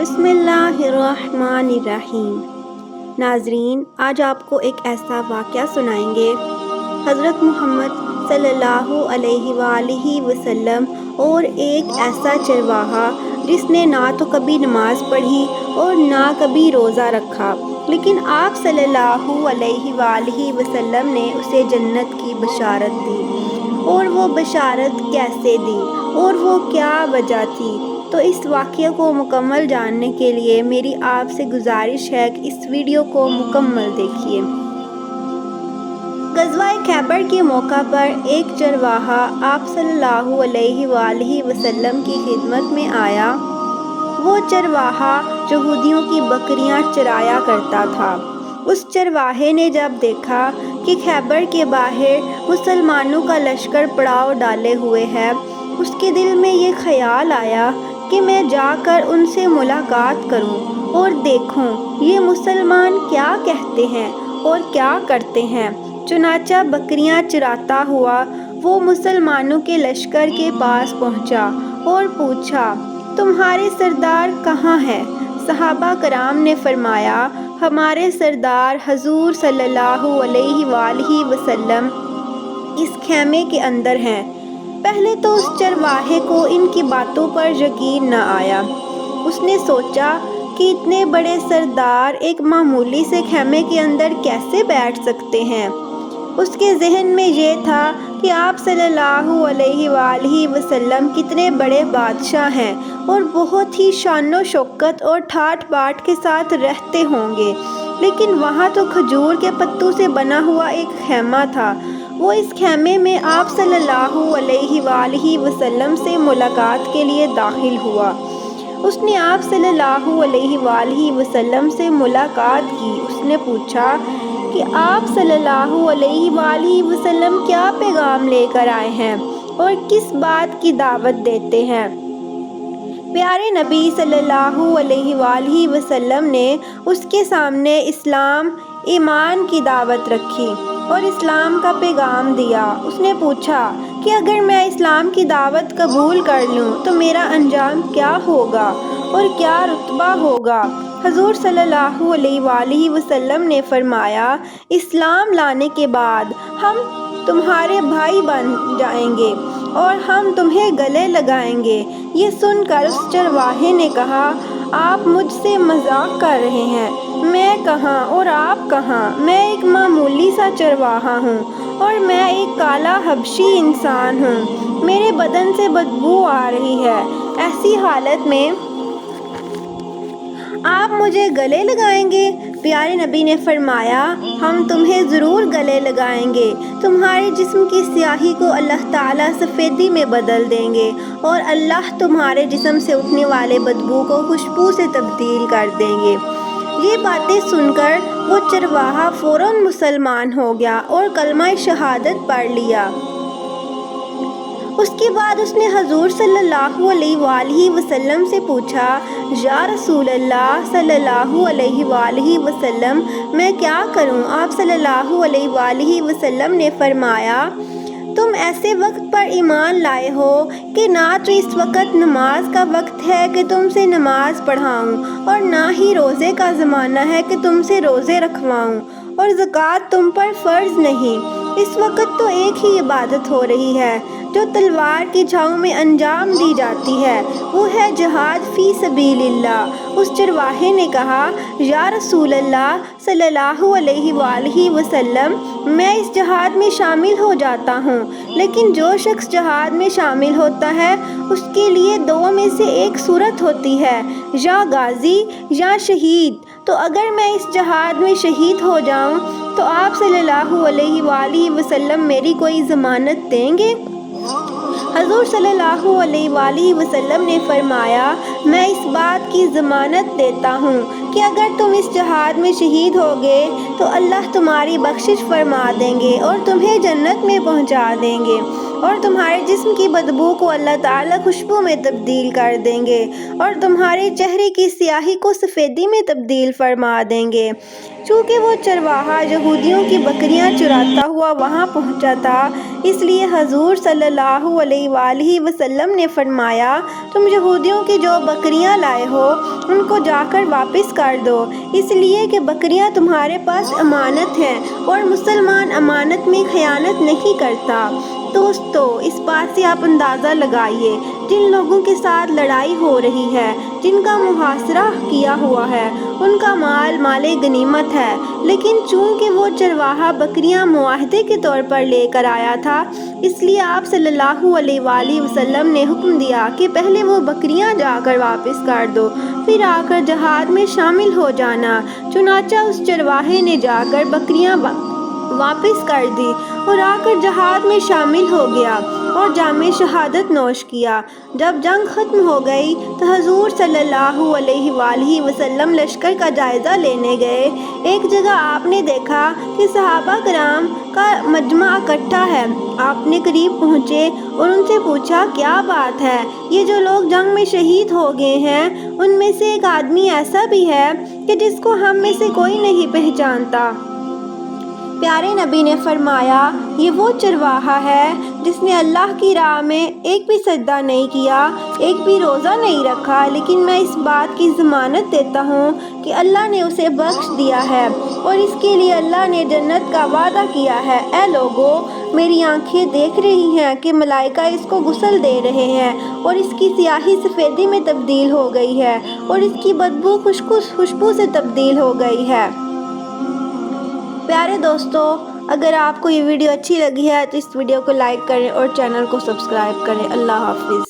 بسم اللہ الرحمن الرحیم۔ ناظرین، آج آپ کو ایک ایسا واقعہ سنائیں گے۔ حضرت محمد صلی اللہ علیہ وآلہ وسلم اور ایک ایسا چرواہا جس نے نہ تو کبھی نماز پڑھی اور نہ کبھی روزہ رکھا، لیکن آپ صلی اللہ علیہ وآلہ وسلم نے اسے جنت کی بشارت دی۔ اور وہ بشارت کیسے دی اور وہ کیا وجہ تھی؟ تو اس واقعے کو مکمل جاننے کے لیے میری آپ سے گزارش ہے کہ اس ویڈیو کو مکمل دیکھیے۔ غزوہ خیبر کے موقع پر ایک چرواہا آپ صلی اللہ علیہ وآلہ وسلم کی خدمت میں آیا۔ وہ چرواہا یہودیوں کی بکریاں چرایا کرتا تھا۔ اس چرواہے نے جب دیکھا کہ خیبر کے باہر مسلمانوں کا لشکر پڑاؤ ڈالے ہوئے ہے، اس کے دل میں یہ خیال آیا کہ میں جا کر ان سے ملاقات کروں اور دیکھوں یہ مسلمان کیا کہتے ہیں اور کیا کرتے ہیں۔ چنانچہ بکریاں چراتا ہوا وہ مسلمانوں کے لشکر کے پاس پہنچا اور پوچھا، تمہارے سردار کہاں ہیں؟ صحابہ کرام نے فرمایا، ہمارے سردار حضور صلی اللہ علیہ وآلہ وسلم اس خیمے کے اندر ہیں۔ پہلے تو اس چرواہے کو ان کی باتوں پر یقین نہ آیا۔ اس نے سوچا کہ اتنے بڑے سردار ایک معمولی سے خیمے کے اندر کیسے بیٹھ سکتے ہیں؟ اس کے ذہن میں یہ تھا کہ آپ صلی اللہ علیہ وآلہ وسلم کتنے بڑے بادشاہ ہیں اور بہت ہی شان و شوکت اور ٹھاٹھ باٹھ کے ساتھ رہتے ہوں گے، لیکن وہاں تو کھجور کے پتوں سے بنا ہوا ایک خیمہ تھا۔ وہ اس خیمے میں آپ صلی اللہ علیہ وآلہ وسلم سے ملاقات کے لیے داخل ہوا۔ اس نے آپ صلی اللہ علیہ وآلہ وسلم سے ملاقات کی۔ اس نے پوچھا کہ آپ صلی اللہ علیہ وآلہ وسلم کیا پیغام لے کر آئے ہیں اور کس بات کی دعوت دیتے ہیں؟ پیارے نبی صلی اللہ علیہ وآلہ وسلم نے اس کے سامنے اسلام، ایمان کی دعوت رکھی اور اسلام کا پیغام دیا۔ اس نے پوچھا کہ اگر میں اسلام کی دعوت قبول کر لوں تو میرا انجام کیا ہوگا اور کیا رتبہ ہوگا؟ حضور صلی اللہ علیہ وآلہ وسلم نے فرمایا، اسلام لانے کے بعد ہم تمہارے بھائی بن جائیں گے اور ہم تمہیں گلے لگائیں گے۔ یہ سن کر اس چرواہے نے کہا، آپ مجھ سے مذاق کر رہے ہیں، میں کہاں اور آپ کہاں؟ میں ایک معمولی سا چرواہا ہوں اور میں ایک کالا حبشی انسان ہوں، میرے بدن سے بدبو آ رہی ہے، ایسی حالت میں آپ مجھے گلے لگائیں گے؟ پیارے نبی نے فرمایا، ہم تمہیں ضرور گلے لگائیں گے، تمہارے جسم کی سیاہی کو اللہ تعالیٰ سفیدی میں بدل دیں گے اور اللہ تمہارے جسم سے اٹھنے والے بدبو کو خوشبو سے تبدیل کر دیں گے۔ یہ باتیں سن کر وہ چرواہا فوراً مسلمان ہو گیا اور کلمہ شہادت پڑھ لیا۔ اس کے بعد اس نے حضور صلی اللہ علیہ وآلہ وسلم سے پوچھا، یا رسول اللہ صلی اللہ علیہ وآلہ وسلم، میں کیا کروں؟ آپ صلی اللہ علیہ وآلہ وسلم نے فرمایا، تم ایسے وقت پر ایمان لائے ہو کہ نہ تو اس وقت نماز کا وقت ہے کہ تم سے نماز پڑھاؤں اور نہ ہی روزے کا زمانہ ہے کہ تم سے روزے رکھواؤں، اور زکوٰۃ تم پر فرض نہیں۔ اس وقت تو ایک ہی عبادت ہو رہی ہے جو تلوار کی چھاؤں میں انجام دی جاتی ہے، وہ ہے جہاد فی سبیل اللہ۔ اس چرواہے نے کہا، یا رسول اللہ صلی اللہ علیہ وآلہ وسلم، میں اس جہاد میں شامل ہو جاتا ہوں، لیکن جو شخص جہاد میں شامل ہوتا ہے اس کے لیے دو میں سے ایک صورت ہوتی ہے، یا غازی یا شہید۔ تو اگر میں اس جہاد میں شہید ہو جاؤں تو آپ صلی اللہ علیہ وآلہ وسلم میری کوئی ضمانت دیں گے؟ حضور صلی اللہ علیہ وآلہ وسلم نے فرمایا، میں اس بات کی ضمانت دیتا ہوں کہ اگر تم اس جہاد میں شہید ہوگے تو اللہ تمہاری بخشش فرما دیں گے اور تمہیں جنت میں پہنچا دیں گے۔ اور تمہارے جسم کی بدبو کو اللہ تعالیٰ خوشبو میں تبدیل کر دیں گے اور تمہارے چہرے کی سیاہی کو سفیدی میں تبدیل فرما دیں گے۔ چونکہ وہ چرواہا یہودیوں کی بکریاں چراتا ہوا وہاں پہنچا تھا، اس لیے حضور صلی اللہ علیہ وآلہ وسلم نے فرمایا، تم یہودیوں کی جو بکریاں لائے ہو ان کو جا کر واپس کر دو، اس لیے کہ بکریاں تمہارے پاس امانت ہیں اور مسلمان امانت میں خیانت نہیں کرتا۔ دوستو، اس بات سے آپ اندازہ لگائیے، جن لوگوں کے ساتھ لڑائی ہو رہی ہے، جن کا محاصرہ کیا ہوا ہے، ان کا مال غنیمت ہے، لیکن چونکہ وہ چرواہا بکریاں معاہدے کے طور پر لے کر آیا تھا، اس لیے آپ صلی اللہ علیہ وآلہ وسلم نے حکم دیا کہ پہلے وہ بکریاں جا کر واپس کر دو، پھر آ کر جہاد میں شامل ہو جانا۔ چنانچہ اس چرواہے نے جا کر بکریاں واپس کر دی اور آ کر جہاد میں شامل ہو گیا اور جام شہادت نوش کیا۔ جب جنگ ختم ہو گئی تو حضور صلی اللہ علیہ وآلہ وسلم لشکر کا جائزہ لینے گئے۔ ایک جگہ آپ نے دیکھا کہ صحابہ کرام کا مجمع اکٹھا ہے۔ آپ نے قریب پہنچے اور ان سے پوچھا، کیا بات ہے؟ یہ جو لوگ جنگ میں شہید ہو گئے ہیں ان میں سے ایک آدمی ایسا بھی ہے کہ جس کو ہم میں سے کوئی نہیں پہچانتا۔ پیارے نبی نے فرمایا، یہ وہ چرواہا ہے جس نے اللہ کی راہ میں ایک بھی سجدہ نہیں کیا، ایک بھی روزہ نہیں رکھا، لیکن میں اس بات کی ضمانت دیتا ہوں کہ اللہ نے اسے بخش دیا ہے اور اس کے لیے اللہ نے جنت کا وعدہ کیا ہے۔ اے لوگو، میری آنکھیں دیکھ رہی ہیں کہ ملائکہ اس کو غسل دے رہے ہیں اور اس کی سیاہی سفیدی میں تبدیل ہو گئی ہے اور اس کی بدبو خوشبو سے تبدیل ہو گئی ہے۔ پیارے دوستو، اگر آپ کو یہ ویڈیو اچھی لگی ہے تو اس ویڈیو کو لائک کریں اور چینل کو سبسکرائب کریں۔ اللہ حافظ۔